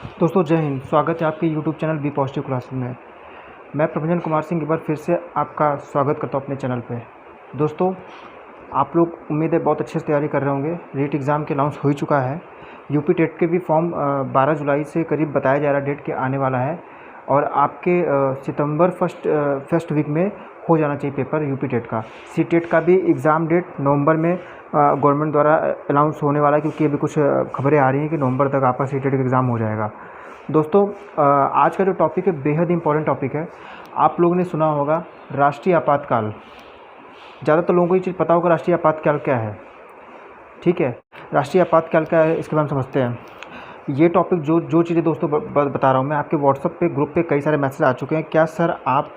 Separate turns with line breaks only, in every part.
दोस्तों जय हिंद। स्वागत है आपके YouTube channel B positive classes में। मैं प्रभंजन कुमार सिंह एक बार फिर से आपका स्वागत करता हूं अपने चैनल पे। दोस्तों आप लोग उम्मीद है बहुत अच्छे से तैयारी कर रहे होंगे। रीट एग्ज़ाम के अनाउंस हो ही चुका है। यूपी टेट के भी फॉर्म 12 जुलाई से करीब बताया जा रहा है डेट के आने वाला है, और आपके सितंबर फर्स्ट वीक में हो जाना चाहिए पेपर यूपी टेट का। सी टेट का भी एग्ज़ाम डेट नवंबर में गवर्नमेंट द्वारा अनाउंस होने वाला है, क्योंकि अभी कुछ खबरें आ रही हैं कि नवंबर तक आपका सी टेट का एग्ज़ाम हो जाएगा। दोस्तों आज का जो टॉपिक है बेहद इंपॉर्टेंट टॉपिक है। आप लोगों ने सुना होगा राष्ट्रीय आपातकाल। ज़्यादातर लोगों को ये चीज़ पता होगा राष्ट्रीय आपातकाल क्या है। ठीक है, राष्ट्रीय आपातकाल क्या है इसके बारे में समझते हैं। ये टॉपिक जो चीज़ें दोस्तों बता रहा हूँ मैं, आपके व्हाट्सएप पे ग्रुप पे कई सारे मैसेज आ चुके हैं, क्या सर आप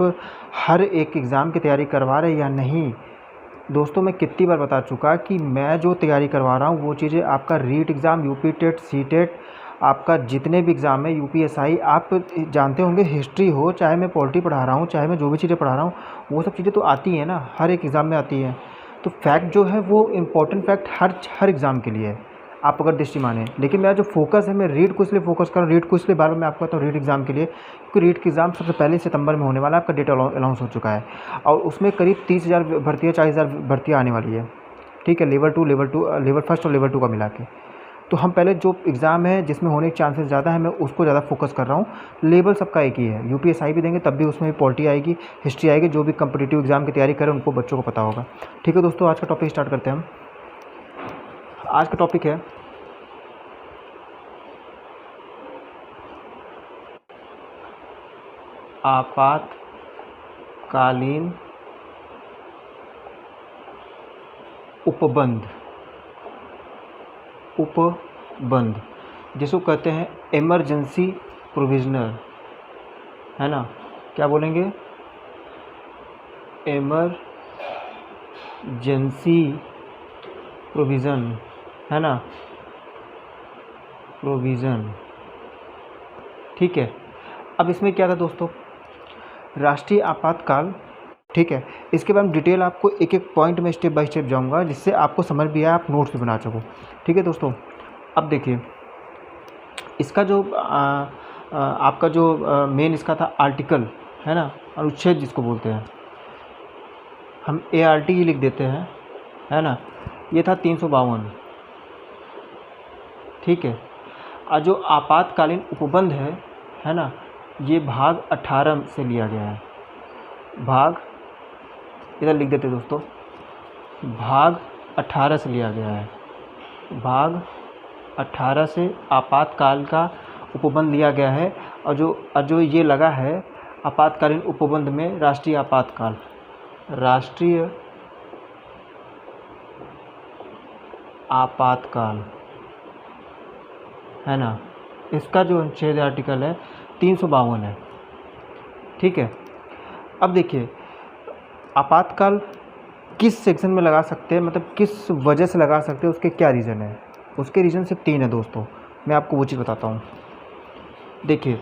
हर एक एग्ज़ाम की तैयारी करवा रहे हैं या नहीं। दोस्तों मैं कितनी बार बता चुका कि मैं जो तैयारी करवा रहा हूँ वो चीज़ें आपका REET exam, UP TET, C TET, आपका जितने भी एग्ज़ाम है, यूपीएसआई, आप जानते होंगे, हिस्ट्री हो, चाहे मैं पॉलिटी पढ़ा रहा हूँ, चाहे मैं जो भी चीज़ें पढ़ा रहा हूँ, वो सब चीज़ें तो आती हैं ना, हर एक एग्ज़ाम में आती हैं। तो फैक्ट जो है वो इम्पोर्टेंट फैक्ट हर एग्ज़ाम के लिए है, आप अगर दृष्टि माने। लेकिन मेरा जो फोकस है, मैं रीट को इसलिए फोकस कर रहा हूँ, रीट को इसलिए बार बार मैं आपको कहता हूँ रीट एग्ज़ाम के लिए, क्योंकि रीट के एग्ज़ाम सबसे पहले सितंबर में होने वाला है। आपका डेट अनाउंस हो चुका है और उसमें करीब 30,000 भर्तियाँ, 40,000 भर्तियाँ आने वाली है। ठीक है, लेवल फर्स्ट और लेवल 2 का मिला के। तो हम पहले जो एग्ज़ाम है जिसमें होने के चांसेस ज़्यादा है, मैं उसको ज़्यादा फोकस कर रहा हूँ। लेवल सबका एक ही है, यूपीएसआई भी देंगे तब भी उसमें भी पॉलिटी आएगी, हिस्ट्री आएगी। जो भी कम्पिटिटिव एग्ज़ाम की तैयारी करें उनको, बच्चों को पता होगा। ठीक है दोस्तों, आज का टॉपिक स्टार्ट करते हैं हम। आज का टॉपिक है आपातकालीन उपबंध जिसको कहते हैं इमरजेंसी प्रोविजनर, है ना। क्या बोलेंगे? इमरजेंसी प्रोविज़न, है ना, प्रोविज़न। ठीक है, अब इसमें क्या था दोस्तों, राष्ट्रीय आपातकाल। ठीक है, इसके बाद डिटेल आपको एक एक पॉइंट में स्टेप बाय स्टेप जाऊंगा, जिससे आपको समझ भी आए, आप नोट्स भी बना सको। ठीक है दोस्तों, अब देखिए इसका जो आपका जो मेन इसका था आर्टिकल, है ना, अनुच्छेद जिसको बोलते हैं, हम ART ही लिख देते हैं, है ना। ये था 352। ठीक है, और जो आपातकालीन उपबंध है ना, ये भाग 18 से लिया गया है। भाग इधर लिख देते दोस्तों, भाग 18 से लिया गया है। भाग 18 से आपातकाल का उपबंध लिया गया है। और जो ये लगा है आपातकालीन उपबंध में, राष्ट्रीय आपातकाल, राष्ट्रीय आपातकाल, है ना। इसका जो अनुच्छेद आर्टिकल है 352 है। ठीक है, अब देखिए आपातकाल किस सेक्शन में लगा सकते हैं, मतलब किस वजह से लगा सकते हैं, उसके क्या रीज़न है। उसके रीज़न सिर्फ 3 है दोस्तों, मैं आपको वो चीज़ बताता हूँ। देखिए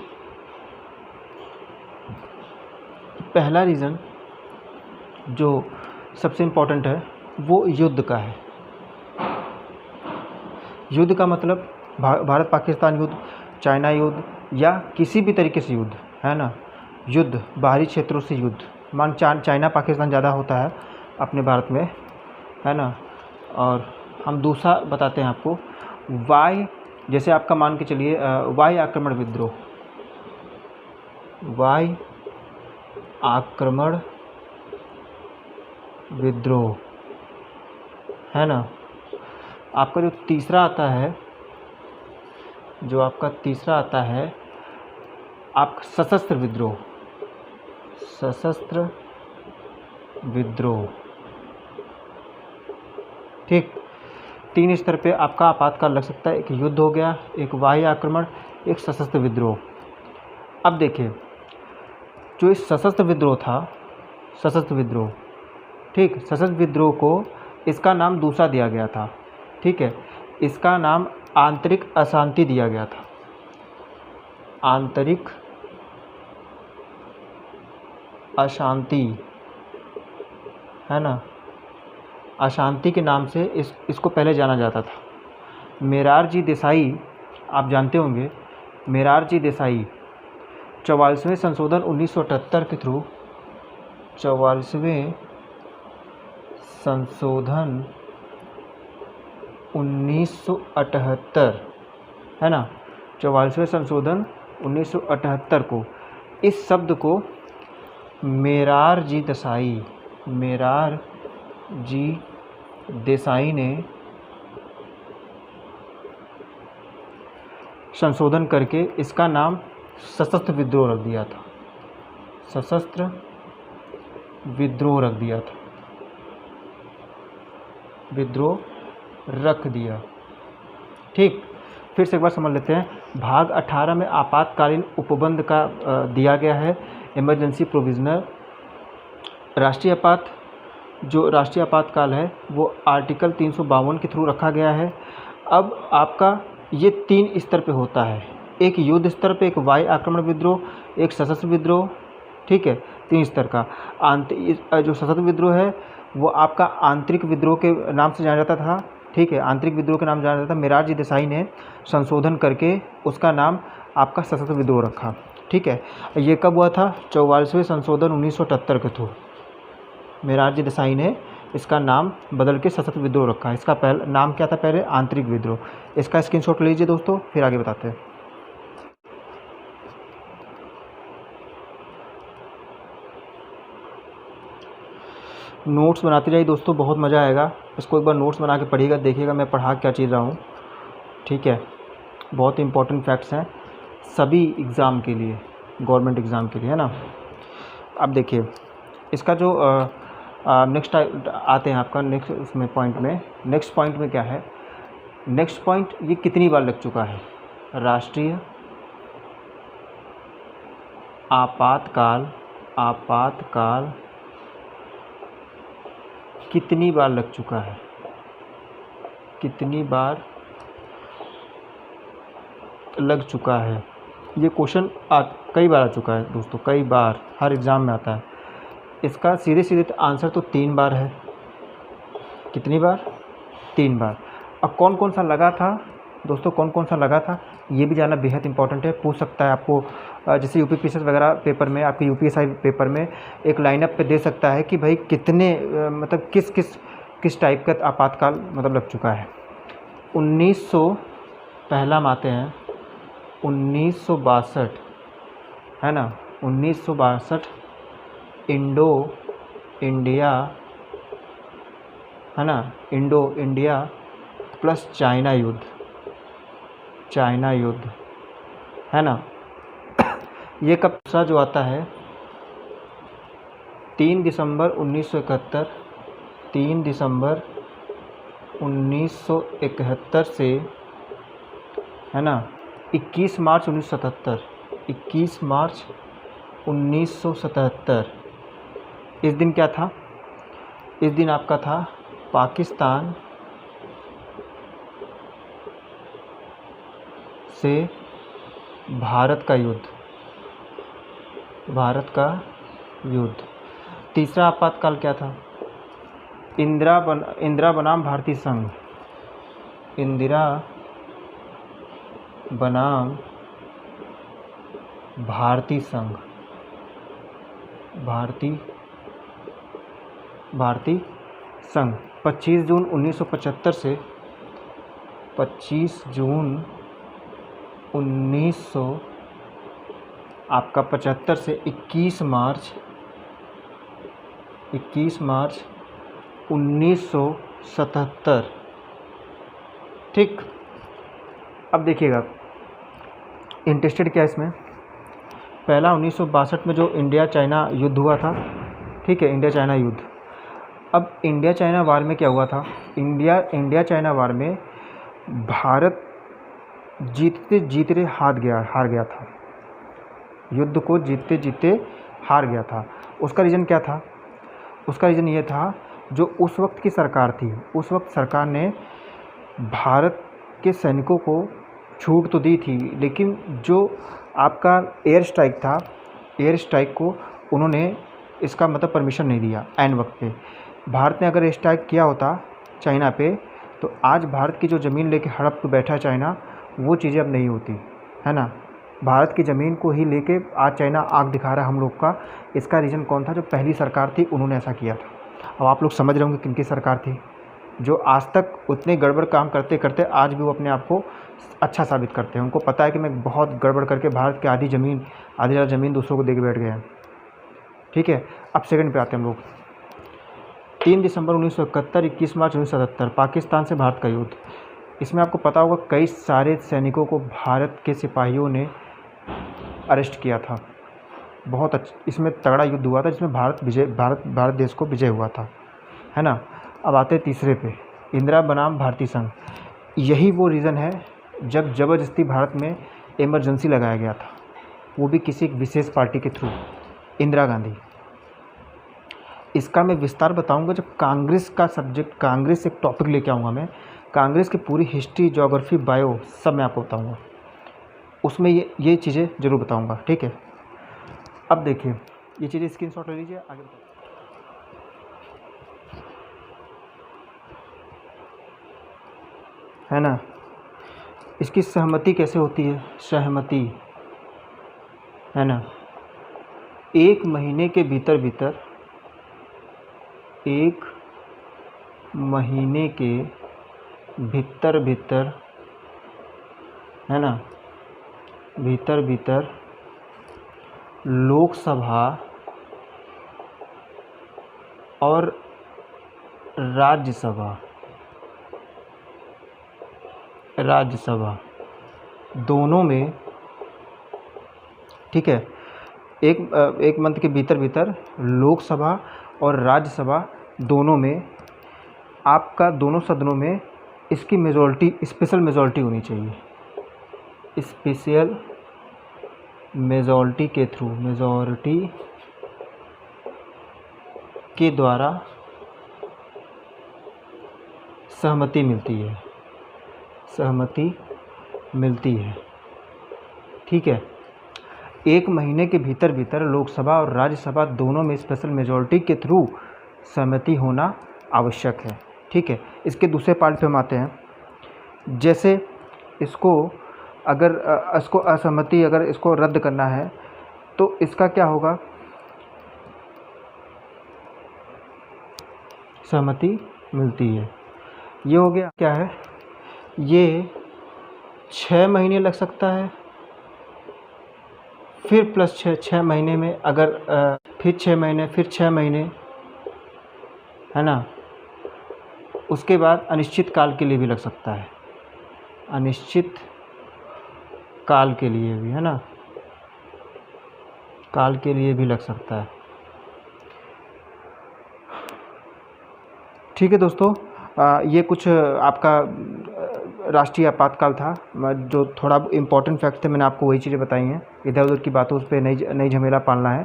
पहला रीज़न जो सबसे इम्पोर्टेंट है वो युद्ध का है। युद्ध का मतलब भारत पाकिस्तान युद्ध, चाइना युद्ध, या किसी भी तरीके से युद्ध, है ना। युद्ध, बाहरी क्षेत्रों से युद्ध, मान चाइना पाकिस्तान ज़्यादा होता है अपने भारत में, है ना। और हम दूसरा बताते हैं आपको, वाय, जैसे आपका मान के चलिए वाय आक्रमण विद्रोह, वाय आक्रमण विद्रोह, है ना। आपका जो तीसरा आता है, आप सशस्त्र विद्रोह, सशस्त्र विद्रोह। ठीक, 3 स्तर पे आपका आपातकाल लग सकता है। एक युद्ध हो गया, एक वाह्य आक्रमण, एक सशस्त्र विद्रोह। अब देखिए जो इस सशस्त्र विद्रोह था, सशस्त्र विद्रोह, ठीक, सशस्त्र विद्रोह को इसका नाम दूसरा दिया गया था। ठीक है, इसका नाम आंतरिक अशांति दिया गया था। आंतरिक अशांति, है ना, अशांति के नाम से इसको पहले जाना जाता था। मोरारजी देसाई, आप जानते होंगे मोरारजी देसाई 44वें संशोधन 1978 के थ्रू 44वें संशोधन 1978 है ना, 44वें संशोधन 1978 को इस शब्द को मोरारजी देसाई ने संशोधन करके इसका नाम सशस्त्र विद्रोह रख दिया था। सशस्त्र विद्रोह रख दिया था, विद्रोह रख दिया। ठीक, फिर से एक बार समझ लेते हैं। भाग 18 में आपातकालीन उपबंध का दिया गया है, इमरजेंसी प्रोविजनर। राष्ट्रीय आपातकाल है वो आर्टिकल 352 के थ्रू रखा गया है। अब आपका ये 3 स्तर पे होता है, एक युद्ध स्तर पे, एक वायु आक्रमण विद्रोह, एक सशस्त्र विद्रोह। ठीक है, 3 स्तर का। जो सशस्त्र विद्रोह है वो आपका आंतरिक विद्रोह के नाम से जाना जाता था। ठीक है, आंतरिक विद्रोह के नाम जाना जाता था। मोरारजी देसाई ने संशोधन करके उसका नाम आपका सशस्त्र विद्रोह रखा। ठीक है, ये कब हुआ था? 44वें संशोधन 1978 के थ्रू मोरारजी देसाई ने इसका नाम बदल के सशस्त्र विद्रोह रखा। इसका पहला नाम क्या था? पहले आंतरिक विद्रोह। इसका स्क्रीनशॉट लीजिए दोस्तों, फिर आगे बताते हैं। नोट्स बनाते जाइए दोस्तों, बहुत मज़ा आएगा। इसको एक बार नोट्स बना के पढ़िएगा, देखिएगा मैं पढ़ा क्या चीज़ रहा हूँ। ठीक है, बहुत इंपॉर्टेंट फैक्ट्स हैं सभी एग्ज़ाम के लिए, गवर्नमेंट एग्ज़ाम के लिए, है ना। अब देखिए इसका जो नेक्स्ट आते हैं आपका नेक्स्ट उसमें पॉइंट में। नेक्स्ट पॉइंट में क्या है? नेक्स्ट पॉइंट ये कितनी बार लग चुका है? राष्ट्रीय आपातकाल कितनी बार लग चुका है? कितनी बार लग चुका है? ये क्वेश्चन कई बार आ चुका है दोस्तों, कई बार हर एग्ज़ाम में आता है। इसका सीधे आंसर तो 3 बार है। कितनी बार? 3 बार। अब कौन कौन सा लगा था दोस्तों, कौन कौन सा लगा था ये भी जानना बेहद इंपॉर्टेंट है। पूछ सकता है आपको, जैसे यूपीपीएससी वगैरह पेपर में, आपके यूपीएससी पेपर में एक लाइनअप पे दे सकता है कि भाई कितने मतलब किस टाइप का आपातकाल मतलब लग चुका है। 1900 पहला हम आते हैं 1962, है ना। 1962 इंडो इंडिया, है ना, इंडो इंडिया प्लस चाइना युद्ध, है ना। ये कब? दूसरा जो आता है 3 दिसंबर 1971, 3 दिसंबर 1971 से, है ना, 21 मार्च 1977, 21 मार्च 1977। इस दिन क्या था? इस दिन आपका था पाकिस्तान से भारत का युद्ध। तीसरा आपातकाल क्या था? इंदिरा बनाम भारतीय संघ, इंदिरा बनाम भारतीय संघ, भारतीय संघ। 25 जून 1975 से 25 जून 1975 से 21 मार्च 1977। ठीक, अब देखिएगा इंटरेस्टेड क्या है इसमें। पहला 1962 में जो इंडिया चाइना युद्ध हुआ था, ठीक है, इंडिया चाइना युद्ध। अब इंडिया चाइना वार में क्या हुआ था? इंडिया चाइना वार में भारत जीतते जीतते हार गया था, युद्ध को जीतते जीतते हार गया था। उसका रीज़न क्या था? उसका रीज़न ये था, जो उस वक्त की सरकार थी, उस वक्त सरकार ने भारत के सैनिकों को छूट तो दी थी, लेकिन जो आपका एयर स्ट्राइक था, एयर स्ट्राइक को उन्होंने इसका मतलब परमिशन नहीं दिया। ऐन वक्त पे भारत ने अगर एयर स्ट्राइक किया होता चाइना पे, तो आज भारत की जो ज़मीन लेके हड़प के बैठा है चाइना, वो चीज़ें अब नहीं होती, है ना। भारत की ज़मीन को ही लेके आज चाइना आग दिखा रहा है हम लोग का। इसका रीज़न कौन था? जो पहली सरकार थी उन्होंने ऐसा किया था। अब आप लोग समझ रहे होंगे किनकी सरकार थी, जो आज तक उतने गड़बड़ काम करते करते आज भी वो अपने आप को अच्छा साबित करते हैं। उनको पता है कि मैं बहुत गड़बड़ करके भारत की आधी ज़्यादा ज़मीन दूसरों को दे के बैठ गए हैं। ठीक है, अब सेकंड पे आते हैं हम लोग। 3 दिसंबर 1971, 21 मार्च 1977 पाकिस्तान से भारत का युद्ध। इसमें आपको पता होगा कई सारे सैनिकों को भारत के सिपाहियों ने अरेस्ट किया था। बहुत अच्छा इसमें तगड़ा युद्ध हुआ था, जिसमें भारत देश को विजय हुआ था, है ना। अब आते हैं तीसरे पे, इंदिरा बनाम भारतीय संघ। यही वो रीज़न है जब ज़बरदस्ती भारत में इमरजेंसी लगाया गया था, वो भी किसी एक विशेष पार्टी के थ्रू, इंदिरा गांधी। इसका मैं विस्तार बताऊंगा जब कांग्रेस का सब्जेक्ट, कांग्रेस एक टॉपिक लेके आऊँगा मैं। कांग्रेस की पूरी हिस्ट्री, ज्योग्राफी, बायो सब मैं आपको बताऊँगा, उसमें ये चीज़ें ज़रूर बताऊँगा। ठीक है, अब देखिए ये चीज़ें स्क्रीनशॉट ले लीजिए, आगे बताओ। है ना, इसकी सहमति कैसे होती है? सहमति, है ना, 1 महीने के भीतर भीतर, 1 महीने के भीतर भीतर, है ना, भीतर भीतर लोकसभा और राज्यसभा दोनों में, ठीक है, एक मंथ के भीतर भीतर लोकसभा और राज्यसभा दोनों में, आपका दोनों सदनों में इसकी मेजॉरिटी, स्पेशल मेजॉरिटी होनी चाहिए। स्पेशल मेजॉरिटी के थ्रू, मेजॉरिटी के द्वारा सहमति मिलती है। ठीक है, 1 महीने के भीतर भीतर लोकसभा और राज्यसभा दोनों में स्पेशल मेजॉरिटी के थ्रू सहमति होना आवश्यक है। ठीक है, इसके दूसरे पार्ट पे हम आते हैं। जैसे इसको अगर इसको असहमति, अगर इसको रद्द करना है तो इसका क्या होगा? सहमति मिलती है। ये हो गया, क्या है ये? 6 महीने लग सकता है, फिर प्लस 6 महीने में अगर फिर 6 महीने, फिर 6 महीने, है ना। उसके बाद अनिश्चित काल के लिए भी लग सकता है, अनिश्चित काल के लिए भी, है ना, काल के लिए भी लग सकता है। ठीक है दोस्तों, ये कुछ आपका राष्ट्रीय आपातकाल था, जो थोड़ा इम्पोर्टेंट फैक्ट थे, मैंने आपको वही चीज़ें बताई हैं। इधर उधर की बातों उस पर नई झमेला पालना है।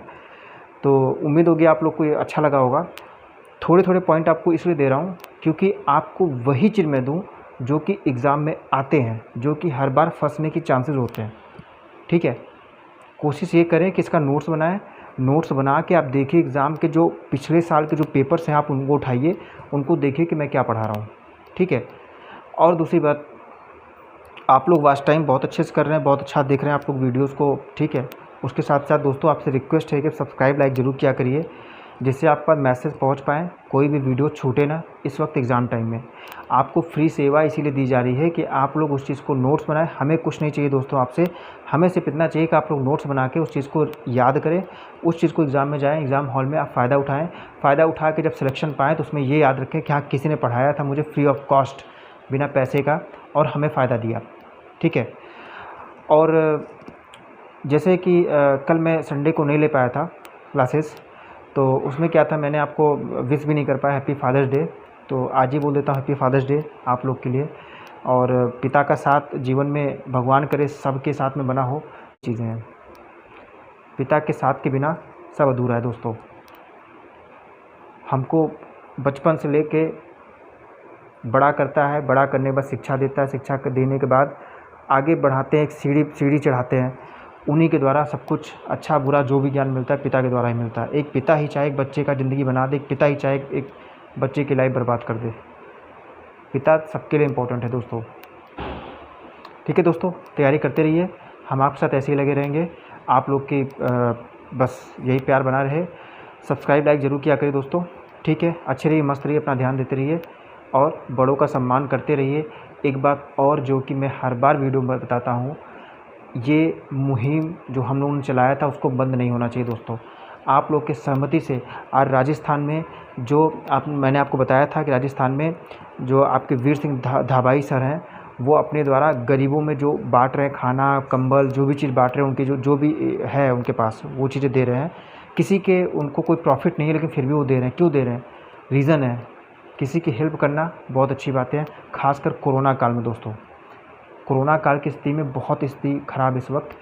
तो उम्मीद होगी आप लोग को ये अच्छा लगा होगा। थोड़े थोड़े पॉइंट आपको इसलिए दे रहा हूँ क्योंकि आपको वही चीज़ मैं दूँ जो कि एग्ज़ाम में आते हैं, जो कि हर बार फंसने की चांसेस होते हैं। ठीक है, कोशिश ये करें कि इसका नोट्स बनाएं। नोट्स बना के आप देखिए, एग्ज़ाम के जो पिछले साल के जो पेपर्स हैं आप उनको उठाइए, उनको देखिए कि मैं क्या पढ़ा रहा हूँ। ठीक है, और दूसरी बात, आप लोग वॉच टाइम बहुत अच्छे से कर रहे हैं, बहुत अच्छा देख रहे हैं आप लोग वीडियोज़ को। ठीक है, उसके साथ साथ दोस्तों आपसे रिक्वेस्ट है कि सब्सक्राइब, लाइक ज़रूर किया करिए, जिससे आप पर मैसेज पहुंच पाएँ, कोई भी वीडियो छूटे ना। इस वक्त एग्ज़ाम टाइम में आपको फ्री सेवा इसीलिए दी जा रही है कि आप लोग उस चीज़ को नोट्स बनाएं। हमें कुछ नहीं चाहिए दोस्तों आपसे, हमें सिर्फ इतना चाहिए कि आप लोग नोट्स बना के उस चीज़ को याद करें, उस चीज़ को एग्ज़ाम में जाएँ, एग्ज़ाम हॉल में आप फ़ायदा उठाएँ। फ़ायदा उठा के जब सिलेक्शन पाएँ तो उसमें ये याद रखें कि हाँ, किसी ने पढ़ाया था मुझे फ्री ऑफ कॉस्ट, बिना पैसे का, और हमें फ़ायदा दिया। ठीक है, और जैसे कि कल मैं संडे को नहीं ले पाया था क्लासेस, तो उसमें क्या था, मैंने आपको विश भी नहीं कर पाया हैप्पी फादर्स डे, तो आज ही बोल देता हूँ हैप्पी फादर्स डे आप लोग के लिए। और पिता का साथ जीवन में भगवान करे सबके साथ में बना हो, चीज़ें हैं, पिता के साथ के बिना सब अधूरा है दोस्तों। हमको बचपन से लेके बड़ा करता है, बड़ा करने के बाद शिक्षा देता है, शिक्षा देने के बाद आगे बढ़ाते हैं, एक सीढ़ी चढ़ाते हैं, उन्हीं के द्वारा सब कुछ अच्छा बुरा जो भी ज्ञान मिलता है पिता के द्वारा ही मिलता है। एक पिता ही चाहे एक बच्चे का ज़िंदगी बना दे, एक पिता ही चाहे एक बच्चे की लाइफ बर्बाद कर दे। पिता सबके लिए इम्पोर्टेंट है दोस्तों। ठीक है दोस्तों, तैयारी करते रहिए, हम आपके साथ ऐसे ही लगे रहेंगे। आप लोग की बस यही प्यार बना रहे। सब्सक्राइब लाइक ज़रूर किया करिए दोस्तों, ठीक है। अच्छे रहिए, मस्त रहिए, अपना ध्यान देते रहिए और बड़ों का सम्मान करते रहिए। एक बात और जो कि मैं हर बार वीडियो में बताता हूँ, ये मुहिम जो हम लोगों ने चलाया था उसको बंद नहीं होना चाहिए दोस्तों। आप लोग के सहमति से आज राजस्थान में जो मैंने आपको बताया था कि राजस्थान में जो आपके वीर सिंह धाबाई सर हैं, वो अपने द्वारा गरीबों में जो बांट रहे हैं, खाना कंबल जो भी चीज़ बांट रहे हैं, उनकी जो भी है उनके पास वो चीज़ें दे रहे हैं। किसी के उनको कोई प्रॉफिट नहीं है, लेकिन फिर भी वो दे रहे हैं। क्यों दे रहे हैं? रीज़न है, किसी की हेल्प करना बहुत अच्छी बात है, खासकर कोरोना काल में दोस्तों। कोरोना काल की स्थिति में बहुत स्थिति ख़राब इस वक्त,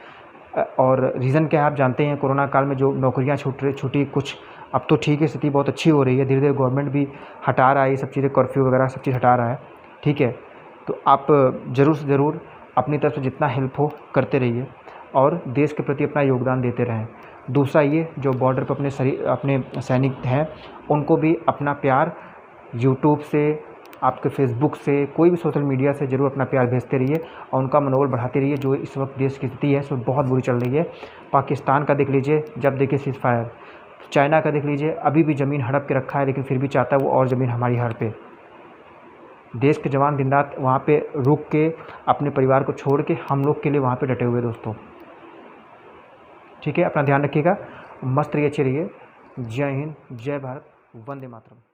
और रीज़न क्या है आप जानते हैं। कोरोना काल में जो नौकरियां छूटी कुछ, अब तो ठीक है, स्थिति बहुत अच्छी हो रही है। धीरे धीरे गवर्नमेंट भी हटा रहा है ये सब चीज़ें, कर्फ्यू वगैरह सब चीज़ हटा रहा है, ठीक है। तो आप ज़रूर से ज़रूर अपनी तरफ से जितना हेल्प हो करते रहिए और देश के प्रति अपना योगदान देते रहें। दूसरा ये जो बॉर्डर पर अपने सैनिक हैं, उनको भी अपना प्यार यूट्यूब से, आपके फेसबुक से, कोई भी सोशल मीडिया से ज़रूर अपना प्यार भेजते रहिए और उनका मनोबल बढ़ाते रहिए। जो इस वक्त देश की स्थिति है इसमें बहुत बुरी चल रही है। पाकिस्तान का देख लीजिए, जब देखिए सीज़ फायर। चाइना का देख लीजिए, अभी भी ज़मीन हड़प के रखा है, लेकिन फिर भी चाहता है वो और ज़मीन हमारी हड़पे। देश के जवान दिन रात वहाँ पे रुक के अपने परिवार को छोड़ के हम लोग के लिए वहाँ पे डटे हुए दोस्तों, ठीक है। अपना ध्यान रखिएगा, मस्त रहिए, अच्छे रहिए। जय हिंद, जय भारत, वंदे मातरम।